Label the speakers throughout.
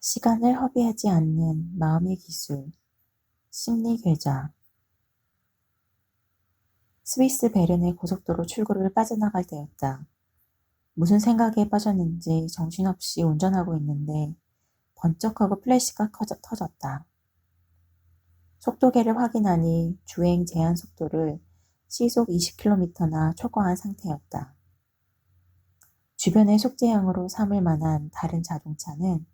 Speaker 1: 시간을 허비하지 않는 마음의 기술, 심리괴짜. 스위스 베른의 고속도로 출구를 빠져나갈 때였다. 무슨 생각에 빠졌는지 정신없이 운전하고 있는데 번쩍하고 플래시가 터졌다. 속도계를 확인하니 주행 제한 속도를 시속 20km나 초과한 상태였다. 주변의 속재향으로 삼을 만한 다른 자동차는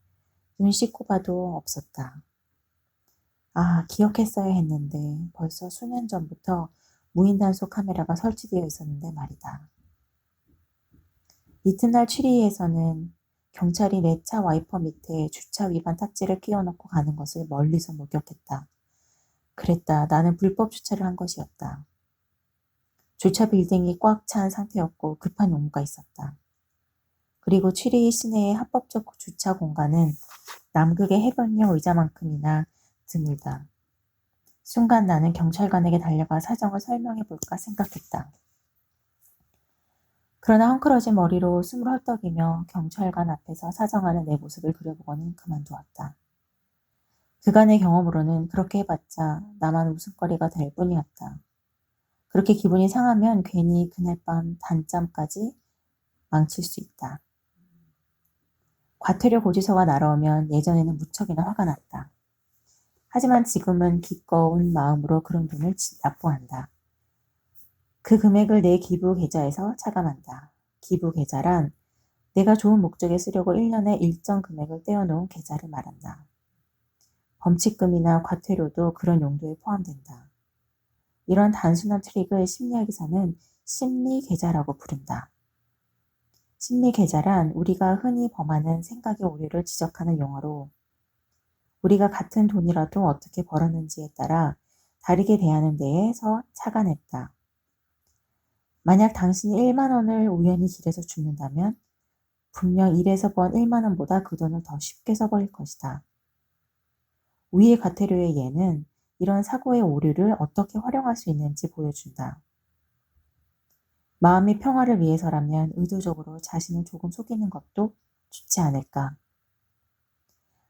Speaker 1: 눈 씻고 봐도 없었다. 아, 기억했어야 했는데 벌써 수년 전부터 무인단속 카메라가 설치되어 있었는데 말이다. 이튿날 취리에서는 경찰이 내 차 와이퍼 밑에 주차 위반 딱지를 끼워넣고 가는 것을 멀리서 목격했다. 그랬다. 나는 불법 주차를 한 것이었다. 주차 빌딩이 꽉 찬 상태였고 급한 용무가 있었다. 그리고 취리 시내의 합법적 주차 공간은 남극의 해변용 의자만큼이나 드물다. 순간 나는 경찰관에게 달려가 사정을 설명해 볼까 생각했다. 그러나 헝클어진 머리로 숨을 헐떡이며 경찰관 앞에서 사정하는 내 모습을 그려보고는 그만두었다. 그간의 경험으로는 그렇게 해봤자 나만 웃음거리가 될 뿐이었다. 그렇게 기분이 상하면 괜히 그날 밤 단잠까지 망칠 수 있다. 과태료 고지서가 날아오면 예전에는 무척이나 화가 났다. 하지만 지금은 기꺼운 마음으로 그런 돈을 납부한다. 그 금액을 내 기부 계좌에서 차감한다. 기부 계좌란 내가 좋은 목적에 쓰려고 1년에 일정 금액을 떼어놓은 계좌를 말한다. 범칙금이나 과태료도 그런 용도에 포함된다. 이런 단순한 트릭을 심리학에서는 심리계좌라고 부른다. 심리계좌란 우리가 흔히 범하는 생각의 오류를 지적하는 용어로 우리가 같은 돈이라도 어떻게 벌었는지에 따라 다르게 대하는 데에서 착안했다. 만약 당신이 1만 원을 우연히 길에서 줍는다면 분명 일에서 번 1만 원보다 그 돈을 더 쉽게 써버릴 것이다. 위의 과태료의 예는 이런 사고의 오류를 어떻게 활용할 수 있는지 보여준다. 마음의 평화를 위해서라면 의도적으로 자신을 조금 속이는 것도 좋지 않을까.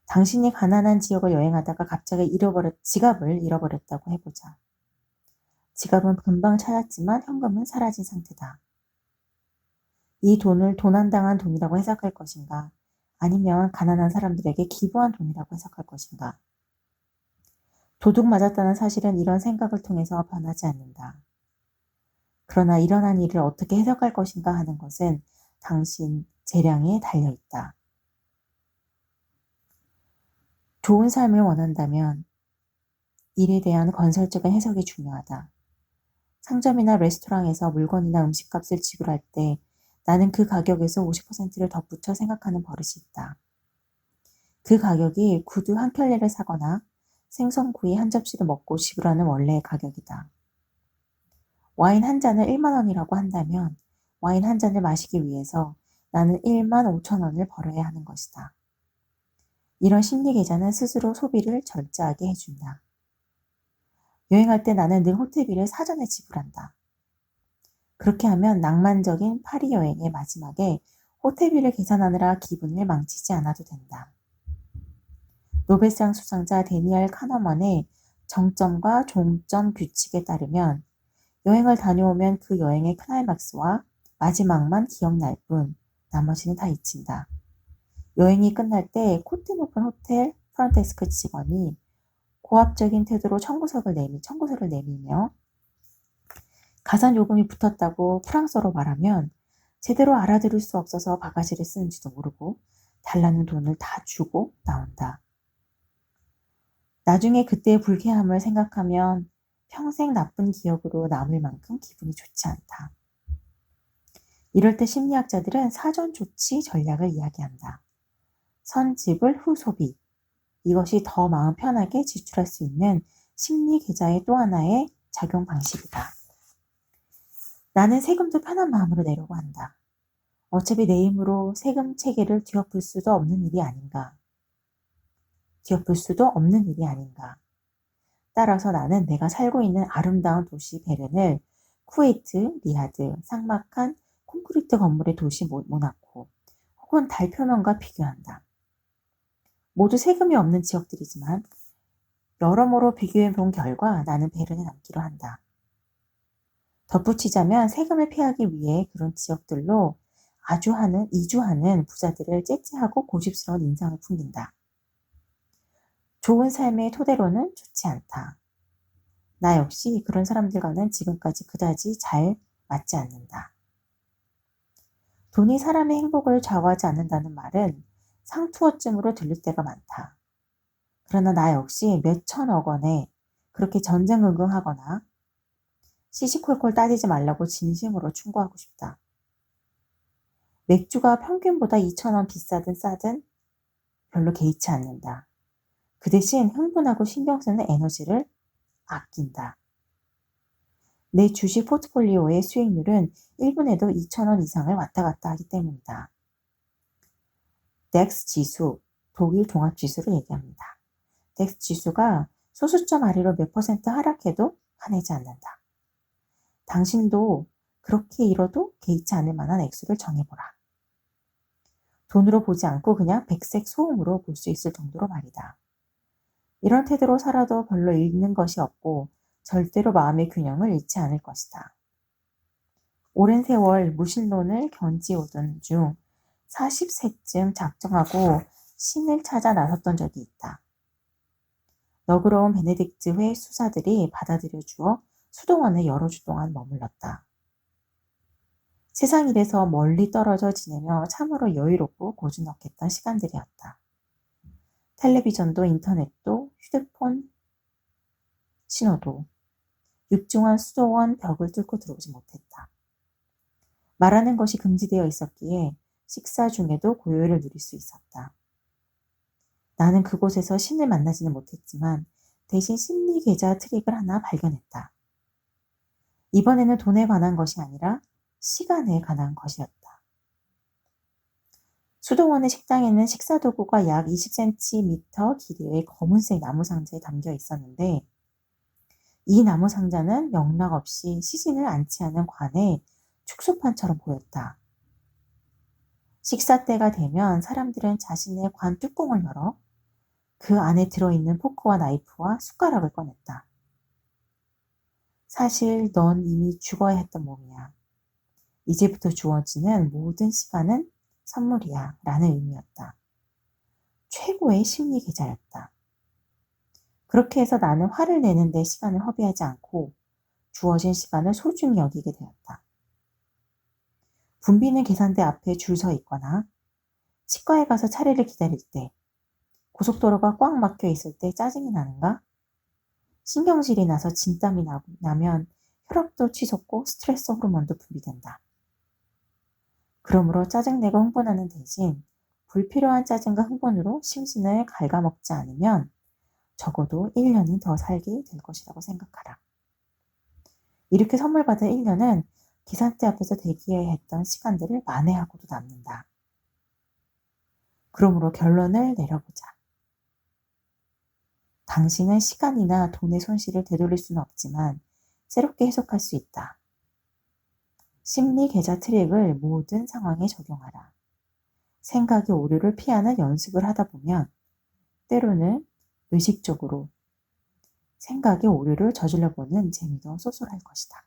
Speaker 1: 당신이 가난한 지역을 여행하다가 갑자기 지갑을 잃어버렸다고 해보자. 지갑은 금방 찾았지만 현금은 사라진 상태다. 이 돈을 도난당한 돈이라고 해석할 것인가? 아니면 가난한 사람들에게 기부한 돈이라고 해석할 것인가? 도둑 맞았다는 사실은 이런 생각을 통해서 변하지 않는다. 그러나 일어난 일을 어떻게 해석할 것인가 하는 것은 당신 재량에 달려있다. 좋은 삶을 원한다면 일에 대한 건설적인 해석이 중요하다. 상점이나 레스토랑에서 물건이나 음식값을 지불할 때 나는 그 가격에서 50%를 덧붙여 생각하는 버릇이 있다. 그 가격이 구두 한 켤레를 사거나 생선구이 한 접시를 먹고 지불하는 원래의 가격이다. 와인 한 잔을 1만 원이라고 한다면 와인 한 잔을 마시기 위해서 나는 1만 5천 원을 벌어야 하는 것이다. 이런 심리 계좌는 스스로 소비를 절제하게 해준다. 여행할 때 나는 늘 호텔비를 사전에 지불한다. 그렇게 하면 낭만적인 파리 여행의 마지막에 호텔비를 계산하느라 기분을 망치지 않아도 된다. 노벨상 수상자 데니얼 카너먼의 정점과 종점 규칙에 따르면 여행을 다녀오면 그 여행의 클라이막스와 마지막만 기억날 뿐 나머지는 다 잊힌다. 여행이 끝날 때 코트 높은 호텔 프런트데스크 직원이 고압적인 태도로 청구서를 내밀며 가산 요금이 붙었다고 프랑스어로 말하면 제대로 알아들을 수 없어서 바가지를 쓰는지도 모르고 달라는 돈을 다 주고 나온다. 나중에 그때의 불쾌함을 생각하면 평생 나쁜 기억으로 남을 만큼 기분이 좋지 않다. 이럴 때 심리학자들은 사전 조치 전략을 이야기한다. 선지불 후 소비. 이것이 더 마음 편하게 지출할 수 있는 심리 계좌의 또 하나의 작용 방식이다. 나는 세금도 편한 마음으로 내려고 한다. 어차피 내 힘으로 세금 체계를 뒤엎을 수도 없는 일이 아닌가. 따라서 나는 내가 살고 있는 아름다운 도시 베른을 쿠웨이트, 리야드, 삭막한 콘크리트 건물의 도시 모나코 혹은 달 표면과 비교한다. 모두 세금이 없는 지역들이지만 여러모로 비교해 본 결과 나는 베른에 남기로 한다. 덧붙이자면 세금을 피하기 위해 그런 지역들로 이주하는 부자들을 째째하고 고집스러운 인상을 풍긴다. 좋은 삶의 토대로는 좋지 않다. 나 역시 그런 사람들과는 지금까지 그다지 잘 맞지 않는다. 돈이 사람의 행복을 좌우하지 않는다는 말은 상투어쯤으로 들릴 때가 많다. 그러나 나 역시 몇 천억 원에 그렇게 전전긍긍하거나 시시콜콜 따지지 말라고 진심으로 충고하고 싶다. 맥주가 평균보다 2,000원 비싸든 싸든 별로 개의치 않는다. 그 대신 흥분하고 신경 쓰는 에너지를 아낀다. 내 주식 포트폴리오의 수익률은 1분에도 2,000원 이상을 왔다 갔다 하기 때문이다. 덱스 지수, 독일 종합지수를 얘기합니다. 덱스 지수가 소수점 아래로 몇 퍼센트 하락해도 화내지 않는다. 당신도 그렇게 잃어도 개의치 않을 만한 액수를 정해보라. 돈으로 보지 않고 그냥 백색 소음으로 볼 수 있을 정도로 말이다. 이런 태도로 살아도 별로 잃는 것이 없고 절대로 마음의 균형을 잃지 않을 것이다. 오랜 세월 무신론을 견지오던 중 40세쯤 작정하고 신을 찾아 나섰던 적이 있다. 너그러운 베네딕트회 수사들이 받아들여 주어 수도원에 여러 주 동안 머물렀다. 세상 일에서 멀리 떨어져 지내며 참으로 여유롭고 고즈넉했던 시간들이었다. 텔레비전도 인터넷도 휴대폰 신호도 육중한 수도원 벽을 뚫고 들어오지 못했다. 말하는 것이 금지되어 있었기에 식사 중에도 고요를 누릴 수 있었다. 나는 그곳에서 신을 만나지는 못했지만 대신 심리 계좌 트릭을 하나 발견했다. 이번에는 돈에 관한 것이 아니라 시간에 관한 것이었다. 수도원의 식당에는 식사 도구가 약 20cm 길이의 검은색 나무 상자에 담겨 있었는데 이 나무 상자는 영락없이 시신을 안치 않은 관의 축소판처럼 보였다. 식사 때가 되면 사람들은 자신의 관 뚜껑을 열어 그 안에 들어있는 포크와 나이프와 숟가락을 꺼냈다. 사실 넌 이미 죽어야 했던 몸이야. 이제부터 주어지는 모든 시간은 선물이야 라는 의미였다. 최고의 심리 계좌였다. 그렇게 해서 나는 화를 내는데 시간을 허비하지 않고 주어진 시간을 소중히 여기게 되었다. 붐비는 계산대 앞에 줄 서 있거나 치과에 가서 차례를 기다릴 때 고속도로가 꽉 막혀 있을 때 짜증이 나는가? 신경질이 나서 진땀이 나면 혈압도 치솟고 스트레스 호르몬도 분비된다. 그러므로 짜증내고 흥분하는 대신 불필요한 짜증과 흥분으로 심신을 갉아먹지 않으면 적어도 1년은 더 살게 될 것이라고 생각하라. 이렇게 선물 받은 1년은 계산대 앞에서 대기해야 했던 시간들을 만회하고도 남는다. 그러므로 결론을 내려보자. 당신은 시간이나 돈의 손실을 되돌릴 수는 없지만 새롭게 해석할 수 있다. 심리 계좌 트릭을 모든 상황에 적용하라. 생각의 오류를 피하는 연습을 하다 보면 때로는 의식적으로 생각의 오류를 저질러보는 재미도 쏠쏠할 것이다.